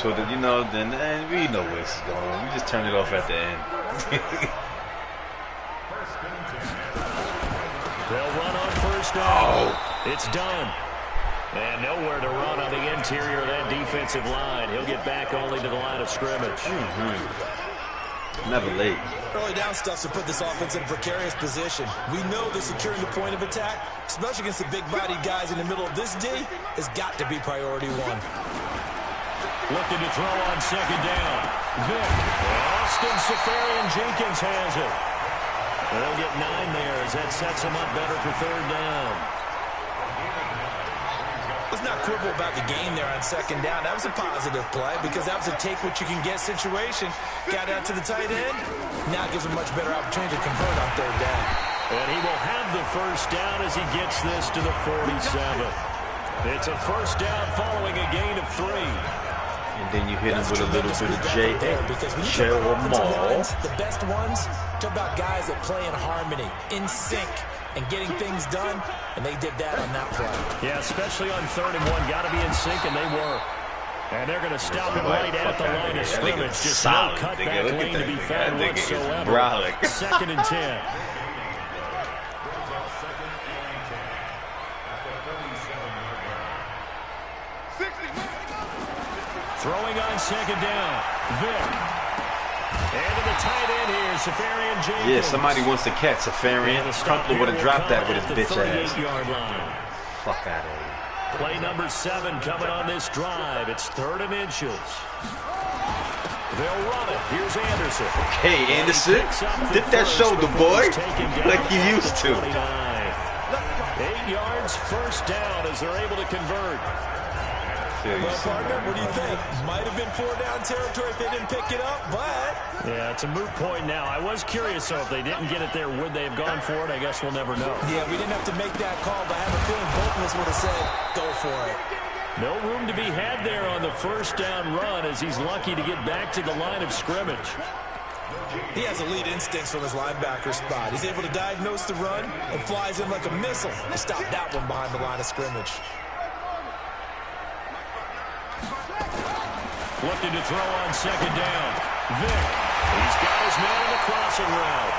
commercial that, you know, then we know where it's going. We just turn it off at the end. They'll run on first down. It's done. And nowhere to run on the interior of that defensive line. He'll get back only to the line of scrimmage. Never late. Early down stuff to put this offense in a precarious position. We know that securing the point of attack, especially against the big-bodied guys in the middle of this D, has got to be priority one. Looking to throw on second down. Vic. Austin Safarian-Jenkins has it. They'll get 9 there as that sets him up better for third down. Let's not quibble about the game there on second down. That was a positive play because that was a take-what-you-can-get situation. Got out to the tight end. Now gives him a much better opportunity to convert on third down. And he will have the first down as he gets this to the 47. It's a first down following a gain of 3. And then you hit him with a little bit of J. Because when you talk about offensive lines, the best ones, talk about guys that play in harmony, in sync, and getting things done, and they did that on that play. Yeah, especially on 3rd and 1. Got to be in sync, and they were. And they're going to stop him right at the line of scrimmage. Just no cutback lane to be found whatsoever. 2nd and 10. Throwing on second down. Vic. And to the tight end here, Safarian-Jenkins. Yeah, somebody wants to catch Safarian. Crumpler would have dropped that with his bitch ass. Fuck out of here. Play number 7 coming on this drive. It's 3rd and inches. They'll run it. Here's Anderson. Okay, Anderson. Dip that shoulder, boy. Like you used to. 8 yards, first down as they're able to convert. Well, partner, what do you think? Might have been 4-down territory if they didn't pick it up, but... Yeah, it's a moot point now. I was curious, so if they didn't get it there, would they have gone for it? I guess we'll never know. Yeah, we didn't have to make that call, but I have a feeling both of us would have said, go for it. No room to be had there on the first down run as he's lucky to get back to the line of scrimmage. He has elite instincts from his linebacker spot. He's able to diagnose the run and flies in like a missile to stop that one behind the line of scrimmage. Looking to throw on second down. Vic. He's got his man in the crossing route.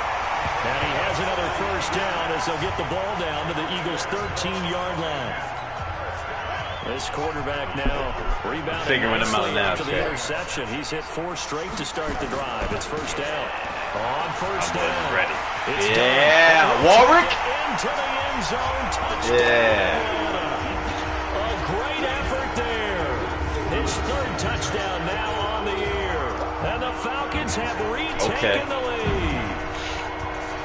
And he has another first down as they'll get the ball down to the Eagles' 13-yard line. This quarterback now rebounding figuring him out now after the interception. He's hit 4 straight to start the drive. It's first down. On first down. Ready. It's yeah, done. Warwick. Into the end zone. Touchdown. Yeah. A great effort there. His 3rd touchdown now on the year. And the Falcons have retaken the lead.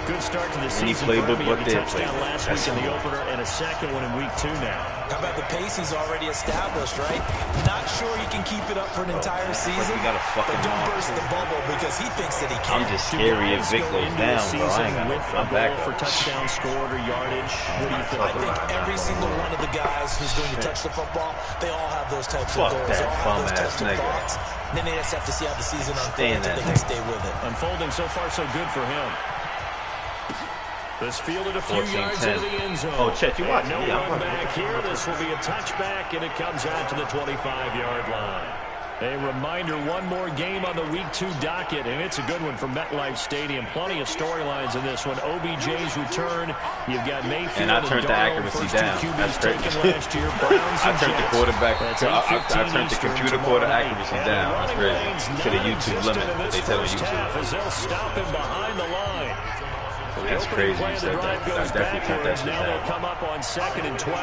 Good start to the season. Any playbook what they touchdown last week in the opener and a second one in week 2 now. How about the pace he's already established, right? Not sure he can keep it up for an entire season, but don't burst the bubble because he thinks that he can. I'm just scary if Vic goes down, bro. I'm back for touchdown scored or yardage. What do you think? I think every single one of the guys who's going to touch the football, they all have those types of goals. That they all have those types nigga. of thoughts. Then they just have to see how the season unfolds if they can stay with it. Unfolding so far so good for him. This fielded a few yards into the end zone. Oh, Chet, you watching? No run back here. This will be a touchback, and it comes out to the 25-yard line. A reminder, one more game on the Week 2 docket, and it's a good one from MetLife Stadium. Plenty of storylines in this one. OBJ's return. You've got Mayfield and I turned the accuracy down. That's crazy. I turned the quarterback. I turned the computer quarter accuracy down. That's crazy. To the YouTube limit. They tell me YouTube. As they'll stop him behind the line. That's crazy. You said that. I definitely turned that shit now they'll down. come up on 2nd and 12.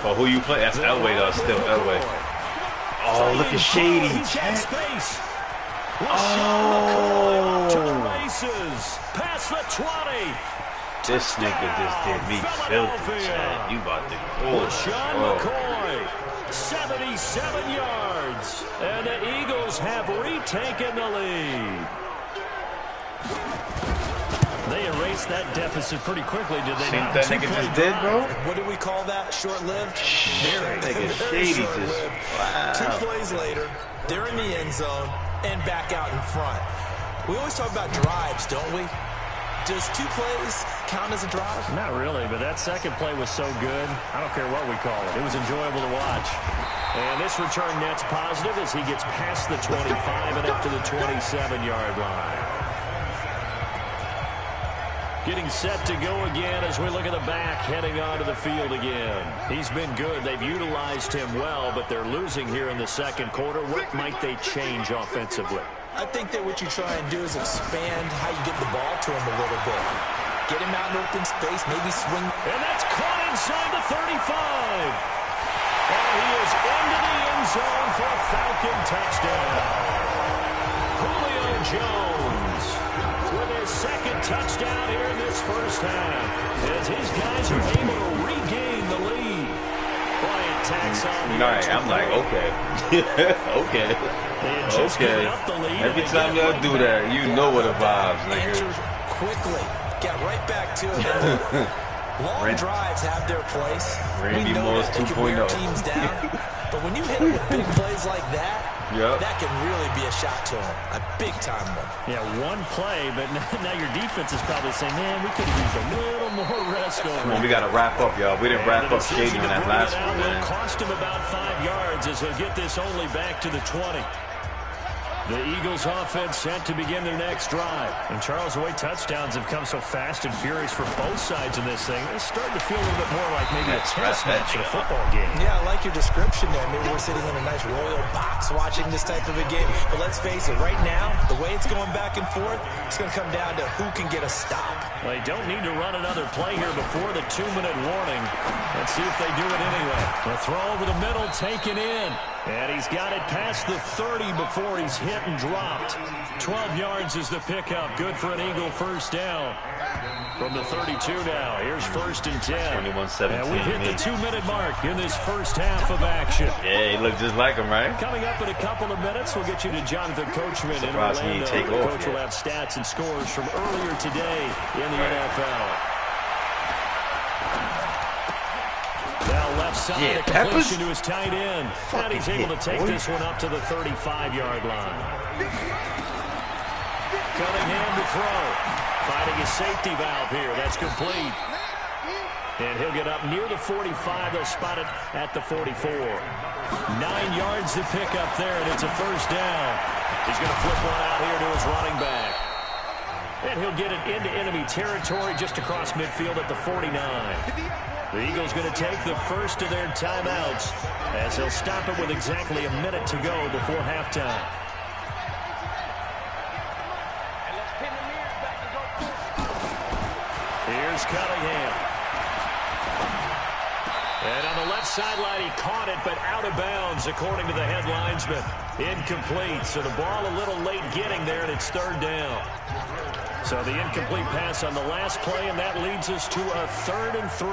Oh, who you play? That's Elway, though. Still Elway. Oh, look at Shady. Oh. To the races. Past the 20. This nigga just did me filthy, Chad. You about to go. Sean McCoy, 77 yards. And the Eagles have retaken the lead. They erased that deficit pretty quickly, did they not? That nigga just did, bro? What do we call that? Short-lived? Nigga Shady just, wow. 2 plays later, they're in the end zone and back out in front. We always talk about drives, don't we? Does 2 plays count as a drive? Not really, but that second play was so good. I don't care what we call it. It was enjoyable to watch. And this return net's positive as he gets past the 25 and up to the 27-yard line. Getting set to go again as we look at the back heading onto the field again. He's been good. They've utilized him well, but they're losing here in the second quarter. What might they change offensively? I think that what you try and do is expand how you get the ball to him a little bit. Get him out in open space, maybe swing. And that's caught inside the 35. And he is into the end zone for a Falcon touchdown. Julio Jones with his second touchdown here in this first half. As his guys are able to regain the lead. Bryant tacks on the I'm like, okay. Okay. Okay. Every time y'all do that, you know what the vibes, nigga. Quickly. Get right back to it. Long drives have their place. Randy Moss 2.0. Teams down. But when you hit them with big plays like that, that can really be a shot to them. A big-time one. Yeah, one play, but now your defense is probably saying, man, we could have used a little more rest over. Come on, we got to wrap up, y'all. We didn't wrap up shading on that last one, man. It cost him about 5 yards as he'll get this only back to the 20. The Eagles offense set to begin their next drive. And Charles, the way touchdowns have come so fast and furious for both sides in this thing, it's starting to feel a little bit more like maybe a tennis match in a football game. Yeah, I like your description there. Maybe we're sitting in a nice royal box watching this type of a game. But let's face it, right now, the way it's going back and forth, it's going to come down to who can get a stop. They don't need to run another play here before the 2-minute warning. Let's see if they do it anyway. The throw over the middle, taken in. And he's got it past the 30 before he's hit and dropped. 12 yards is the pickup. Good for an Eagle first down. From the 32 now. Here's 1st and 10. 21-17. And we've hit the 2-minute mark in this first half of action. Yeah, he looked just like him, right? Coming up in a couple of minutes, we'll get you to Jonathan Coachman in Orlando. The coach will have stats and scores from earlier today in the NFL. Now left side, a completion to his tight end. And he's able to take this one up to the 35-yard line. Cunningham to throw. Finding his safety valve here. That's complete. And he'll get up near the 45. They'll spot it at the 44. 9 yards to pick up there, and it's a first down. He's going to flip one out here to his running back. And he'll get it into enemy territory just across midfield at the 49. The Eagles going to take the first of their timeouts as they'll stop it with exactly a minute to go before halftime. Here's Cunningham. And on the left sideline, he caught it, but out of bounds, according to the head linesman. Incomplete, so the ball a little late getting there, and it's 3rd down. So the incomplete pass on the last play, and that leads us to a 3rd and 3.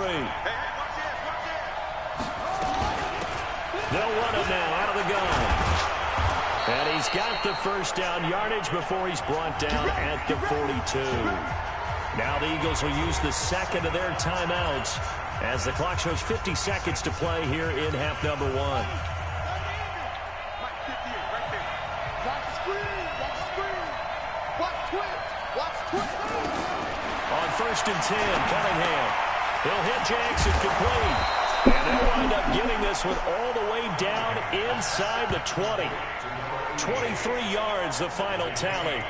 They'll run it now out of the gun. And he's got the first down yardage before he's brought down at the 42. Now the Eagles will use the second of their timeouts as the clock shows 50 seconds to play here in half number 1. On 1st and 10, Cunningham. He'll hit Jackson complete. And they'll wind up getting this one all the way down inside the 20. 23 yards, the final tally.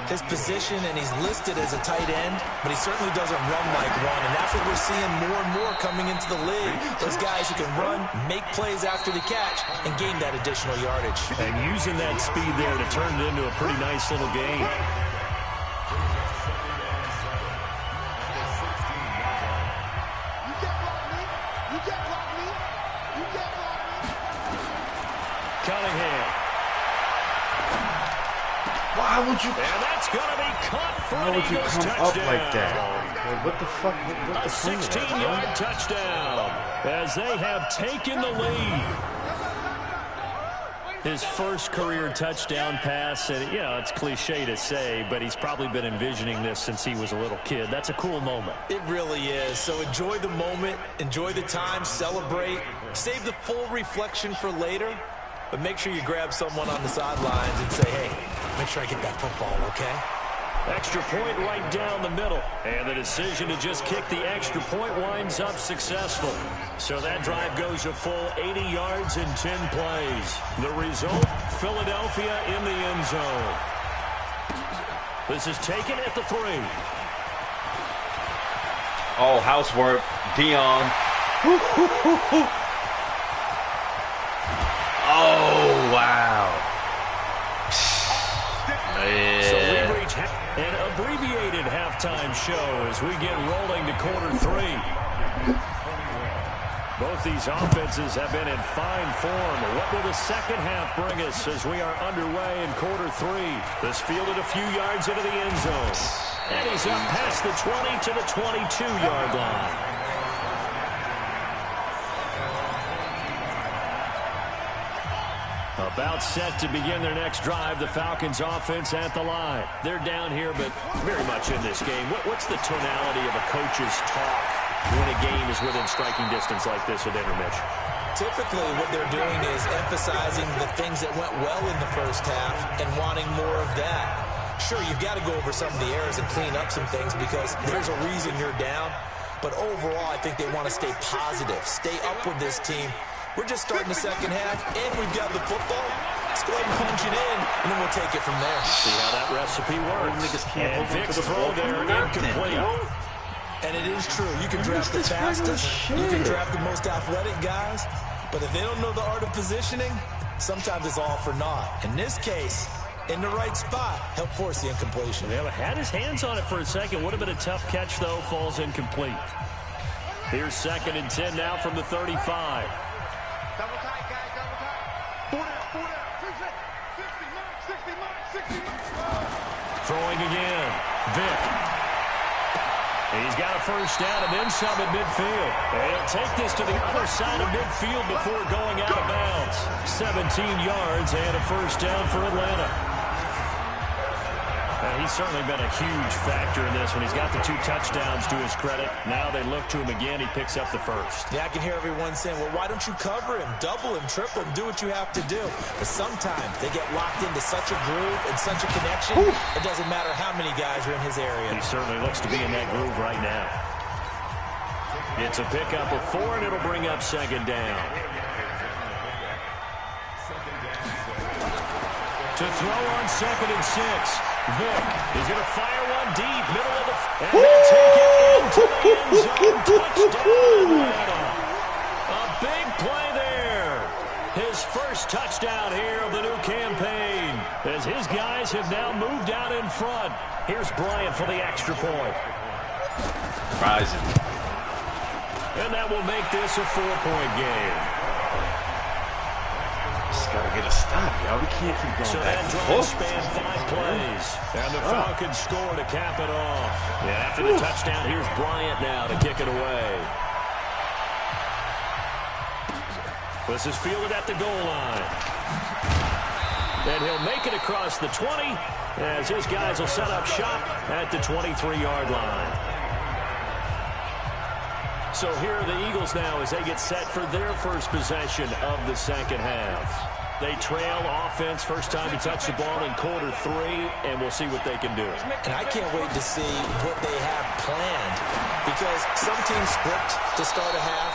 His position, and he's listed as a tight end, but he certainly doesn't run like one, and that's what we're seeing more and more coming into the league. Those guys who can run, make plays after the catch, and gain that additional yardage. And using that speed there to turn it into a pretty nice little game. Cunningham. Why would you? And that's going to be caught for an Eagles touchdown. Why would you come up like that? Like, what the fuck? What the 16-yard touchdown as they have taken the lead. His first career touchdown pass, and you know, it's cliche to say, but he's probably been envisioning this since he was a little kid. That's a cool moment. It really is. So enjoy the moment, enjoy the time, celebrate, save the full reflection for later, but make sure you grab someone on the sidelines and say, hey, make sure I get that football, okay? Extra point right down the middle. And the decision to just kick the extra point winds up successful. So that drive goes a full 80 yards in 10 plays. The result, Philadelphia in the end zone. This is taken at the 3. Oh, housework. Dion. Oh, wow. Yeah. So we reach an abbreviated halftime show as we get rolling to quarter 3. Both these offenses have been in fine form. What will the second half bring us as we are underway in quarter 3? This fielded a few yards into the end zone. And he's up past the 20 to the 22-yard line. About set to begin their next drive, the Falcons offense at the line. They're down here, but very much in this game. What's the tonality of a coach's talk when a game is within striking distance like this at intermission? Typically, what they're doing is emphasizing the things that went well in the first half and wanting more of that. Sure, you've got to go over some of the errors and clean up some things because there's a reason you're down. But overall, I think they want to stay positive, stay up with this team. We're just starting the second half, and we've got the football. Let's go ahead and punch it in, and then we'll take it from there. See how that recipe works. And Vic's throw there incomplete. And it is true. You can draft the fastest. You can draft the most athletic guys. But if they don't know the art of positioning, sometimes it's all for naught. In this case, in the right spot, help force the incompletion. Yeah, had his hands on it for a second. Would have been a tough catch, though. Falls incomplete. Here's 2nd and 10 now from the 35. Double tight, guys, double tight. 4 down. 60 mark. Throwing again. Vic. He's got a first down and then some at midfield. And he'll take this to the other side of midfield before going out of bounds. 17 yards and a first down for Atlanta. He's certainly been a huge factor in this when he's got the 2 touchdowns to his credit. Now they look to him again. He picks up the first. Yeah, I can hear everyone saying, well, why don't you cover him, double him, triple him, do what you have to do. But sometimes they get locked into such a groove and such a connection, it doesn't matter how many guys are in his area. He certainly looks to be in that groove right now. It's a pickup of 4, and it'll bring up 2nd down. To throw on 2nd and 6. Vic is going to fire one deep, middle of the... And he'll take it into the end zone. Touchdown, Atlanta. A big play there. His first touchdown here of the new campaign as his guys have now moved out in front. Here's Bryant for the extra point. Rising. And that will make this a 4-point game. Gotta get a stop, y'all. We can't keep going so back that and drive forth. spanned 5 plays. And the Falcons score to cap it off. Yeah, after the touchdown, here's Bryant now to kick it away. This is fielded at the goal line. And he'll make it across the 20 as his guys will set up shop at the 23-yard line. So here are the Eagles now as they get set for their first possession of the second half. They trail offense first time to touch the ball in quarter 3, and we'll see what they can do. And I can't wait to see what they have planned because some teams script to start a half.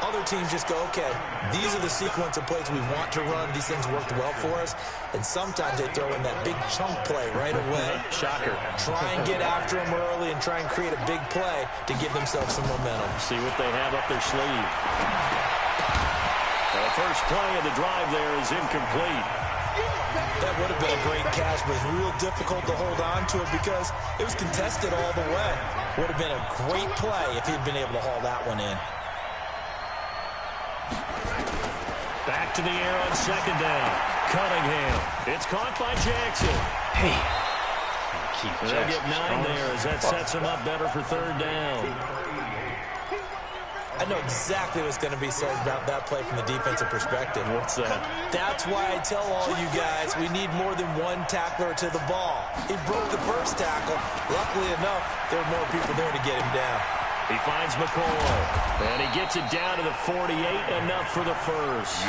Other teams just go, okay, these are the sequence of plays we want to run. These things worked well for us. And sometimes they throw in that big chunk play right away. Shocker. Try and get after them early and try and create a big play to give themselves some momentum. See what they have up their sleeve. The first play of the drive there is incomplete. That would have been a great catch, but it's real difficult to hold on to it because it was contested all the way. Would have been a great play if he'd been able to haul that one in. Back to the air on 2nd down. Cunningham. It's caught by Jackson. Hey. They'll get 9 there as that sets him up better for 3rd down. I know exactly what's going to be said about that play from the defensive perspective. What's that? That's why I tell all you guys we need more than one tackler to the ball. He broke the first tackle. Luckily enough, there were more people there to get him down. He finds McCoy, and he gets it down to the 48, enough for the first.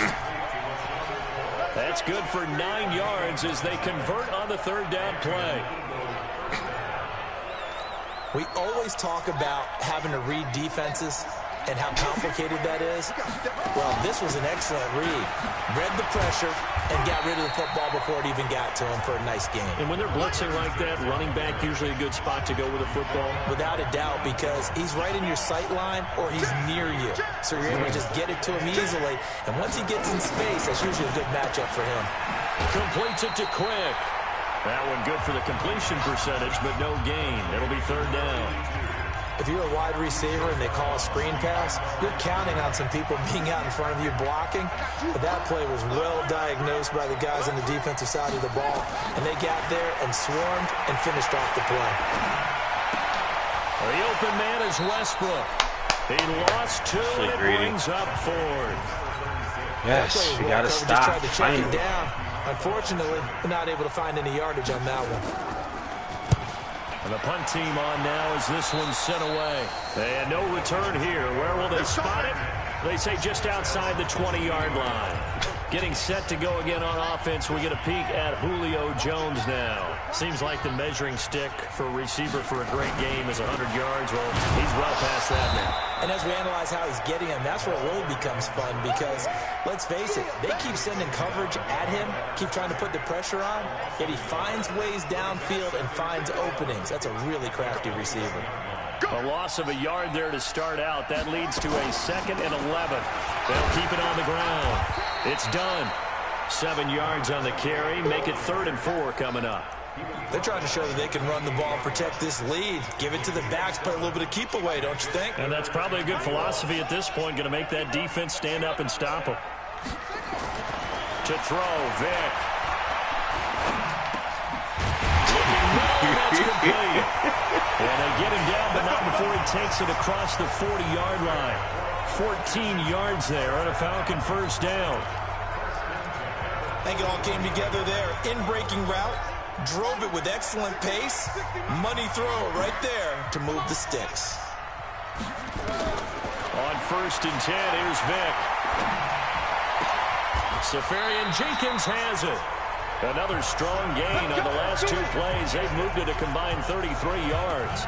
That's good for 9 yards as they convert on the 3rd down play. We always talk about having to read defenses and how complicated that is. Well, this was an excellent read. Read the pressure and got rid of the football before it even got to him for a nice game. And when they're blitzing like that, running back usually a good spot to go with a football? Without a doubt, because he's right in your sight line or he's near you. So you're able to just get it to him easily. And once he gets in space, that's usually a good matchup for him. Completes it to Quick. That one good for the completion percentage, but no gain. It'll be 3rd down. If you're a wide receiver and they call a screen pass, you're counting on some people being out in front of you blocking. But that play was well diagnosed by the guys on the defensive side of the ball. And they got there and swarmed and finished off the play. The open man is Westbrook. He lost 2 and it brings up 4th. Yes, we got to stop. Tried to check it down. Unfortunately, we're not able to find any yardage on that one. And the punt team on now as this one's sent away. And no return here. Where will they spot it? They say just outside the 20-yard line. Getting set to go again on offense. We get a peek at Julio Jones now. Seems like the measuring stick for a receiver for a great game is 100 yards. Well, he's well past that now. And as we analyze how he's getting him, that's where it really becomes fun because, let's face it, they keep sending coverage at him, keep trying to put the pressure on, yet he finds ways downfield and finds openings. That's a really crafty receiver. A loss of a yard there to start out. That leads to a 2nd and 11. They'll keep it on the ground. It's done. 7 yards on the carry. Make it 3rd and 4 coming up. They're trying to show that they can run the ball and protect this lead. Give it to the backs, play a little bit of keep away, don't you think? And that's probably a good philosophy at this point. Going to make that defense stand up and stop them. To throw, Vic. Looking low, that's complete. And they get him down, but not before he takes it across the 40-yard line. 14 yards there on a Falcon 1st down. I think it all came together there. In-breaking route. Drove it with excellent pace. Money throw right there to move the sticks. On 1st and 10, here's Vic. Safarian Jenkins has it. Another strong gain on the last 2 plays. They've moved it a combined 33 yards.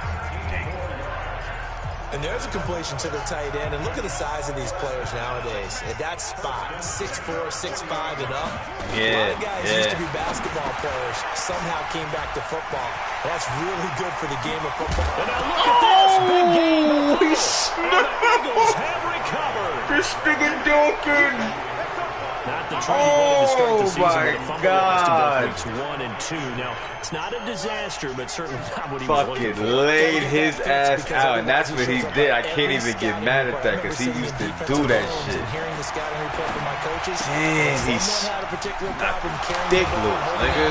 And there's a completion to the tight end. And look at the size of these players nowadays. At that spot, 6'4", 6'5", and up. A lot of guys used to be basketball players, somehow came back to football. That's really good for the game of football. And now look at this. Big game. The Eagles have recovered. This nigga Duncan. Not the trade he wanted to start the season with a fumble lost in both weeks 1 and 2. Now, it's not a disaster, but certainly not what he was looking for. Laid his ass out, and that's what he did. I can't even get mad at that because he used to do that shit. Damn, he's dick loose, nigga.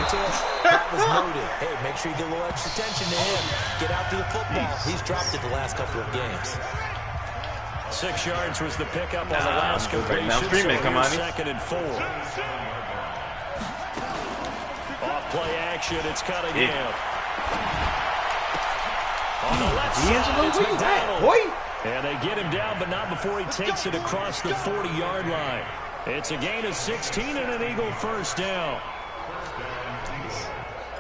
That was noted. Hey, make sure you get a little extra attention to him. Get out to the football. He's dropped it the last couple of games. 6 yards was the pickup on the last completion. Now Freeman, come on. 2nd and 4. Off play action, it's Cunningham. On the left side, it's McDonald. And they get him down, but not before he takes it across the 40-yard line. It's a gain of 16 and an Eagle 1st down.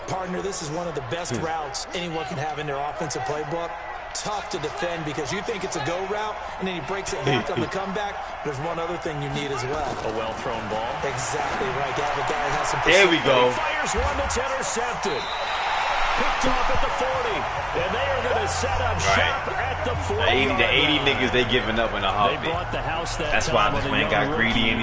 Partner, this is one of the best routes anyone can have in their offensive playbook. Tough to defend because you think it's a go route, and then he breaks it back on the comeback. There's one other thing you need as well. A well-thrown ball. Exactly right. Have a guy that has some there we go. He fires one that's intercepted. Picked off at the 40. And they are going to set up shop at the 40. The 80 niggas they giving up in a heartbeat. They bought the house that's why this man got greedy and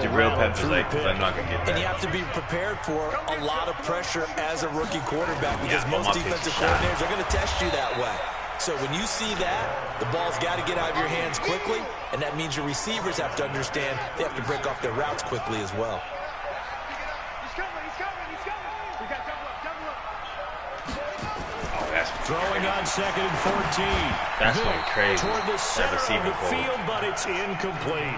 Jabril Peppers like, I'm not going to get that. And you have to be prepared for a lot of pressure as a rookie quarterback because most defensive coordinators are going to test you that way. So when you see that, the ball's got to get out of your hands quickly, and that means your receivers have to understand they have to break off their routes quickly as well. Throwing on 2nd and 14. That's like crazy. Toward the center of the field, but it's incomplete.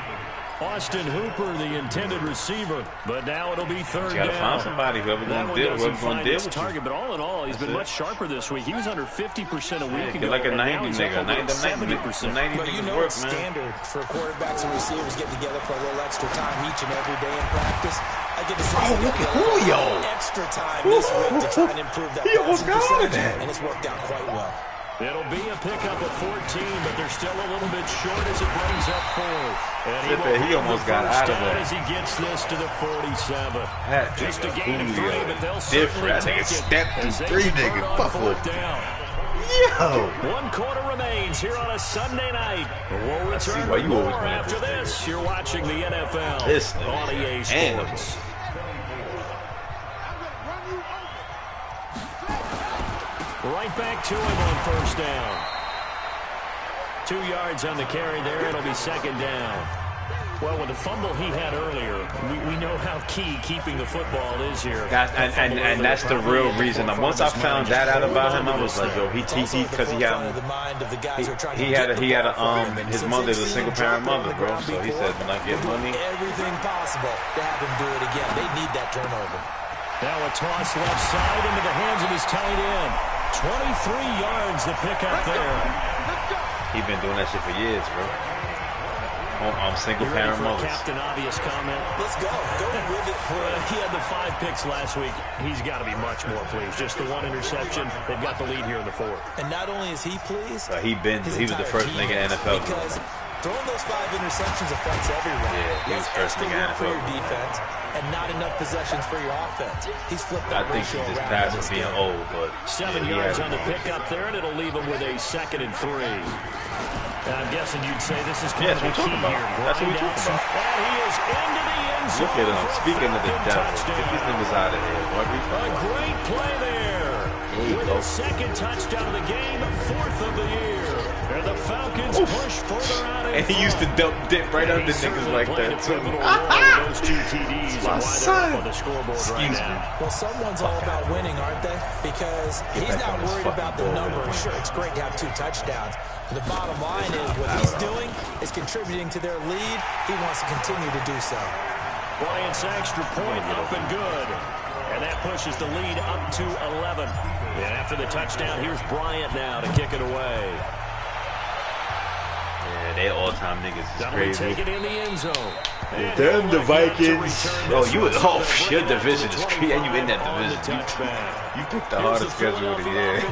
Austin Hooper, the intended receiver, but now it'll be 3rd down. You gotta find somebody whoever's going to deal with target, but all in all, he's been much sharper this week. He was under 50% a week ago. Like a 90 nigga, 70%. But you know it's standard for quarterbacks and receivers get together for a little extra time each and every day in practice. I get to say look at Julio. Extra time this week to try and improve that passing percentage, and it's worked out quite well. It'll be a pickup of 14, but they're still a little bit short as it brings up 4th. And he almost got out of there as he gets this to the 47. Just a gain of 3, but they'll different. certainly take it. Step through 3, nigga. Fuck with down. Yo! 1 quarter remains here on a Sunday night. We'll return with more after this. You're watching the NFL on EA Sports. Right back to him on 1st down. 2 yards on the carry there. It'll be 2nd down. Well, with the fumble he had earlier, we know how key keeping the football is here. And that's the real reason. Once I found that out about him, I was like, yo, because he had his mother's a single parent mother, bro. So he said, when I get money, everything possible to have him do it again. They need that turnover. Now a toss left side into the hands of his tight end. 23 yards the pickup there. He's been doing that shit for years, bro. I'm single parent mothers. Captain Obvious comment. Let's go. Go with it. He had the 5 picks last week. He's got to be much more pleased. Just the 1 interception. They've got the lead here in the 4th. And not only is he pleased, he was the first nigga in NFL. Because throwing those 5 interceptions affects everyone. Yeah, he was first nigga in NFL. For your defense and not enough possessions for your offense. He's flipped that ratio around. I think he just passed for being old, but 7 yards on the pickup there, and it'll leave him with a 2nd and 3. I'm guessing you'd say this is kind of the key here. That's what we're talking about. And he is into the end zone. Look at him. Speaking of the devil, get these niggas out of here. A great play there. With a 2nd touchdown of the game, 4th of the year. And the Falcons push further out. And he used to dip right under niggas like that, too. Those 2 TDs my son. on the scoreboard right now. Well, someone's all about winning, aren't they? Because he's not worried about the number. Sure, it's great to have 2 touchdowns. The bottom line is what he's doing is contributing to their lead. He wants to continue to do so. Bryant's extra point up and good. And that pushes the lead up to 11. And after the touchdown, here's Bryant now to kick it away. Yeah, they all-time niggas is crazy. Take it in the end zone. Damn the Vikings. Oh, your division is crazy. And you in that division. You picked the hardest schedule of the year.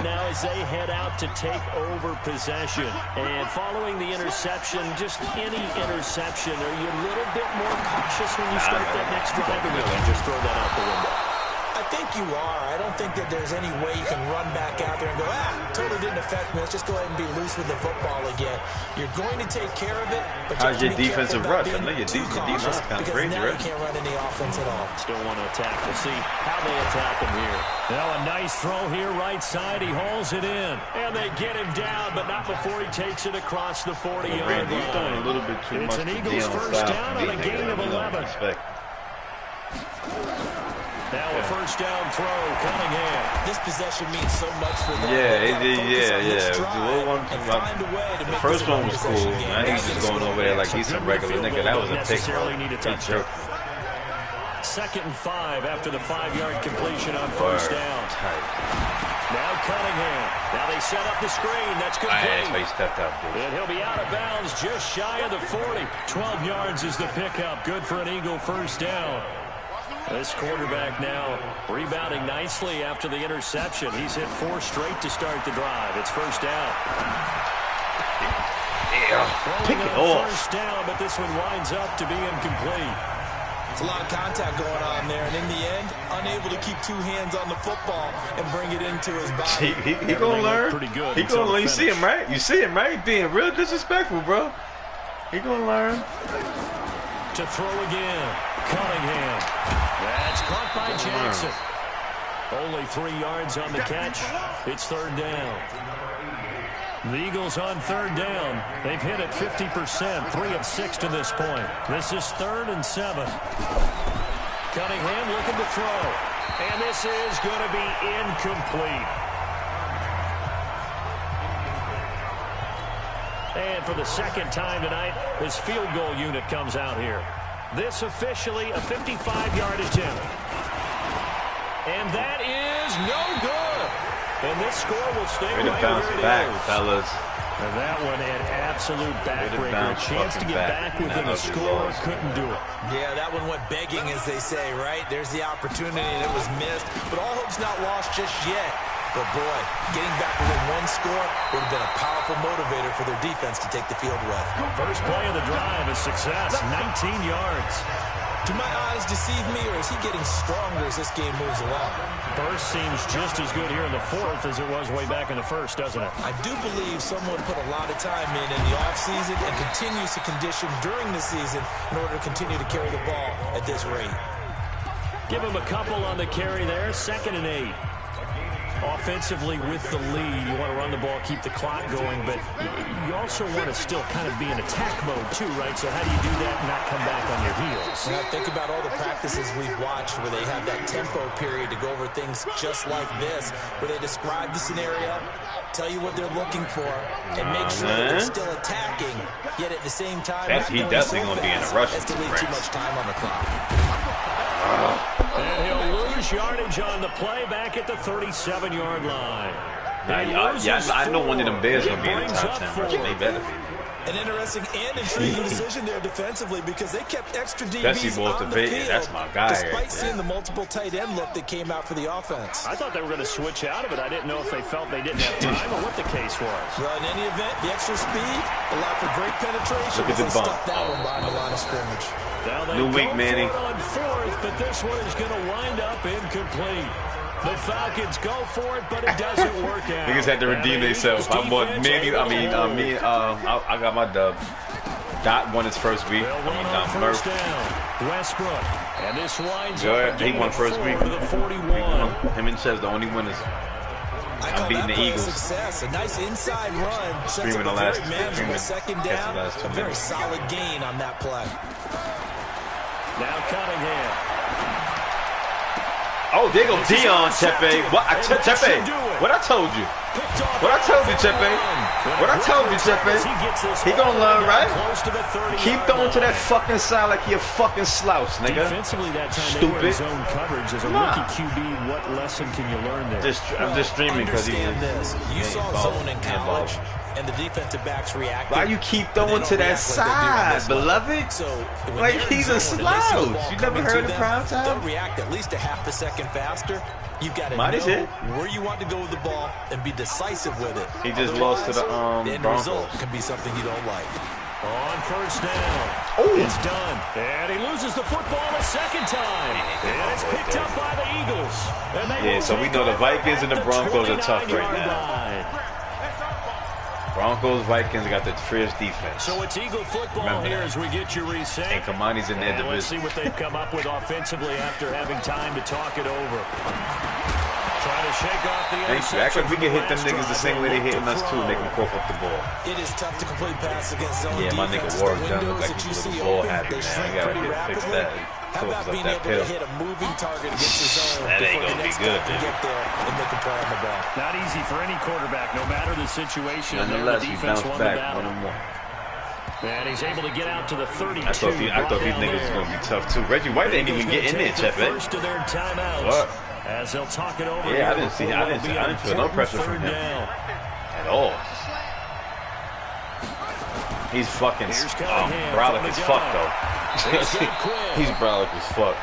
Now as they head out to take over possession. And following the interception, just any interception, are you a little bit more cautious when you start that next drive? Or you just throw that out the window? I think you are. I don't think that there's any way you can run back out there and go, totally didn't affect me. Let's just go ahead and be loose with the football again. You're going to take care of it, but how's your defensive rush? I know your defense kind of crazy, right? You can't run any offense at all. Still want to attack. We'll see how they attack him here. Now a nice throw here, right side. He hauls it in, and they get him down, but not before he takes it across the 40-yard line. He's throwing a little bit too much. It's an Eagles first down on a gain of 11. Now a first down throw, Cunningham. This possession means so much for them. Yeah. The first one was cool. Now he's just going over there like he's a regular nigga. That was a pick. Need a touchdown. 2nd and 5 after the 5-yard completion on first down. Now Cunningham. Now they set up the screen. That's good. He stepped up, dude. And he'll be out of bounds just shy of the 40. 12 yards is the pickup. Good for an Eagle first down. This quarterback now rebounding nicely after the interception. He's hit 4 straight to start the drive. It's first down. Pick it off. First down, but this one winds up to be incomplete. It's a lot of contact going on there, and in the end, unable to keep 2 hands on the football and bring it into his body. He gonna learn. Pretty good. He gonna learn. You see him, right? You see him, right? Being real disrespectful, bro. He gonna learn. To throw again. Cunningham. That's caught by Jackson. Only 3 yards on the catch. It's 3rd down. The Eagles on 3rd down. They've hit it 50%, 3 of 6 to this point. This is 3rd and 7. Cunningham looking to throw. And this is going to be incomplete. And for the 2nd time tonight, his field goal unit comes out here. This officially a 55-yard attempt. And that is no good. And this score will stay right where it is. Fellas. And that one an absolute backbreaker. A chance to get back within a score. Couldn't do it. Yeah, that one went begging, as they say, right? There's the opportunity, and it was missed. But all hope's not lost just yet. But boy, getting back within one score would have been a powerful motivator for their defense to take the field with. First play of the drive is success, 19 yards. Do my eyes deceive me, or is he getting stronger as this game moves along? Burst seems just as good here in the fourth as it was way back in the first, doesn't it? I do believe someone put a lot of time in the offseason and continues to condition during the season in order to continue to carry the ball at this rate. Give him a couple on the carry there, 2nd and 8. Offensively with the lead, you want to run the ball, keep the clock going, but you also want to still kind of be in attack mode too, right? So how do you do that and not come back on your heels? And I think about all the practices we've watched where they have that tempo period to go over things just like this, where they describe the scenario, tell you what they're looking for, and make sure that they're still attacking, yet at the same time, he definitely going to be in a rush. Has to leave too much time on the clock. And he'll lose yardage on the play back at the 37-yard line. I know one of them Bears going to be in the top 10 rushing. They better be. An interesting and intriguing decision there defensively because they kept extra DBs on the field. That's my guy. Despite seeing the multiple tight end look that came out for the offense. I thought they were going to switch out of it. I didn't know if they felt they didn't have time or what the case was. Well, in any event, the extra speed allowed for great penetration. Look at the bump. That one behind the line of scrimmage. New week, Manny. On fourth, but this one is going to wind up incomplete. The Falcons go for it, but it doesn't work out. Niggas had to redeem themselves. I got my dub. Dot won his first week. Murph. Westbrook. And this winds up. He won first week. The 41. Him and Chez, the only winners. I'm beating the Eagles. Success. A nice inside run. Streaming the last second down. A very solid gain on that play. Now Cunningham. Oh, there go Dion, Chepe. Chepe, what I told you? What I told you, Chepe? What I told you, Chepe? He gonna learn, right? Keep throwing to that fucking side like he a fucking slouch, nigga. Defensively that time, stupid. Zone coverage as a rookie QB. What lesson can you learn there? I'm just streaming because he is. You saw zone in college. And the defensive backs react. Why you keep throwing to that side, beloved? So like he's a slouch. You never heard of prime time? They'll react at least a half a second faster. You've got to know where you want to go with the ball and be decisive with it. He just lost to the end result can be something you don't like. On first down. It's done. And he loses the football a second time. And it's picked up by the Eagles. And so we know the Vikings and the Broncos are tough right now. Broncos, Vikings got the freest defense. So it's Eagle football here as we get you reset. And Kamani's in their division. Let's see what they've come up with offensively after having time to talk it over. Try to shake off the interception. Act like we can hit them niggas the same way they hitting us too, make them cough up the ball. It is tough to complete pass against zone defense. Yeah, my nigga Warwick done look like he's a little ball happy, man. I gotta fix that. How about being able to hit a moving target against the zone that ain't gonna be good, man. Get there and make a play on the ball. Not easy for any quarterback, no matter the situation. Nonetheless, the he defense bounced won back the battle. 1-1. And he's able to get out to the 32. I thought these niggas was gonna be tough too. Reggie White didn't even get in there, Chepe. First of their timeouts. What? As they'll talk it over. Yeah, I didn't feel no pressure from him at all. He's fucking brolic as fuck though. He's brolic as fuck.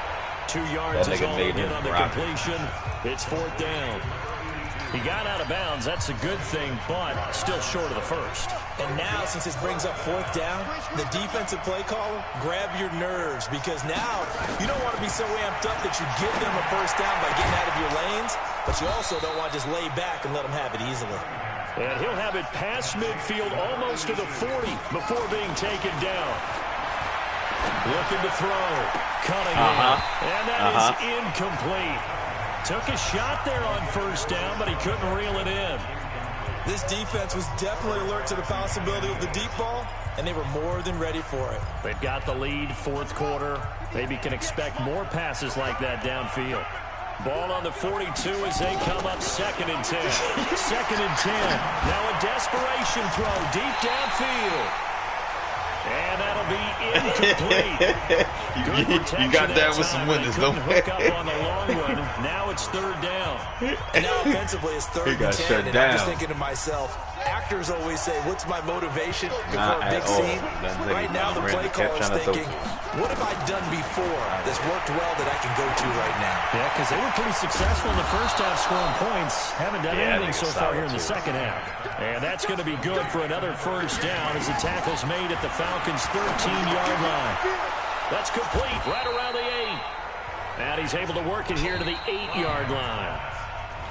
2 yards that nigga made him on the completion. It's fourth down. He got out of bounds. That's a good thing, but still short of the first. And now, since this brings up fourth down, the defensive play caller, grab your nerves, because now you don't want to be so amped up that you give them a first down by getting out of your lanes, but you also don't want to just lay back and let them have it easily. And he'll have it past midfield, almost to the 40 before being taken down. Looking to throw. Cunningham. And that is incomplete. Took a shot there on first down, but he couldn't reel it in. This defense was definitely alert to the possibility of the deep ball, and they were more than ready for it. They've got the lead, fourth quarter. Maybe can expect more passes like that downfield. Ball on the 42 as they come up 2nd and 10. 2nd and 10. Now a desperation throw deep downfield. And that'll be incomplete. you got that with some winners, don't you? Hook up on the long one. Now it's third down. And now offensively it's third and 10. And I'm just thinking to myself, Actors always say, what's my motivation before a big scene? Right now, the play caller's thinking, what have I done before that's worked well that I can go to right now? Yeah, because they were pretty successful in the first half scoring points. Haven't done anything so far here in the second half. And that's going to be good for another first down as the tackle's made at the Falcons' 13-yard line. That's complete right around the 8. And he's able to work it here to the 8-yard line.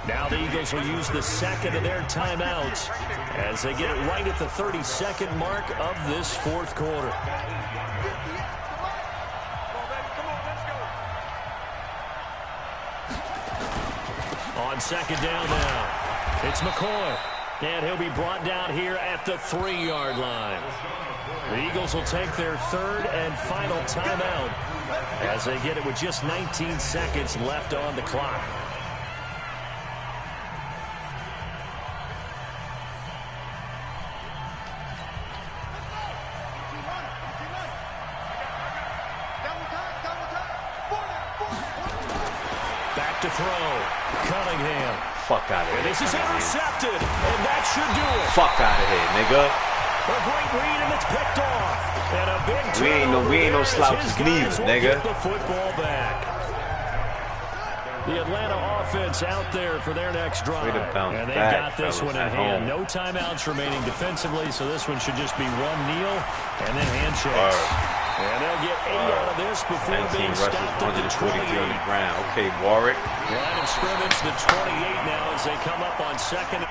Now the Eagles will use the second of their timeouts as they get it right at the 32nd mark of this fourth quarter. On second down now, it's McCoy. And he'll be brought down here at the 3-yard line. The Eagles will take their third and final timeout as they get it with just 19 seconds left on the clock. Back to throw. Cunningham. Fuck out of here. This is intercepted, and that should do it. Fuck out of here, nigga. A great read, and it's picked off. And a big turnover. We ain't no slouches neither, nigga. Get the football back. The Atlanta offense out there for their next drive. And they've got this one in hand. No timeouts remaining defensively, so this one should just be one kneel and then handshakes. And they'll get 8 out of this before being stopped at the 28. On the ground. Okay, Warwick. Line of scrimmage to 28 now as they come up on second.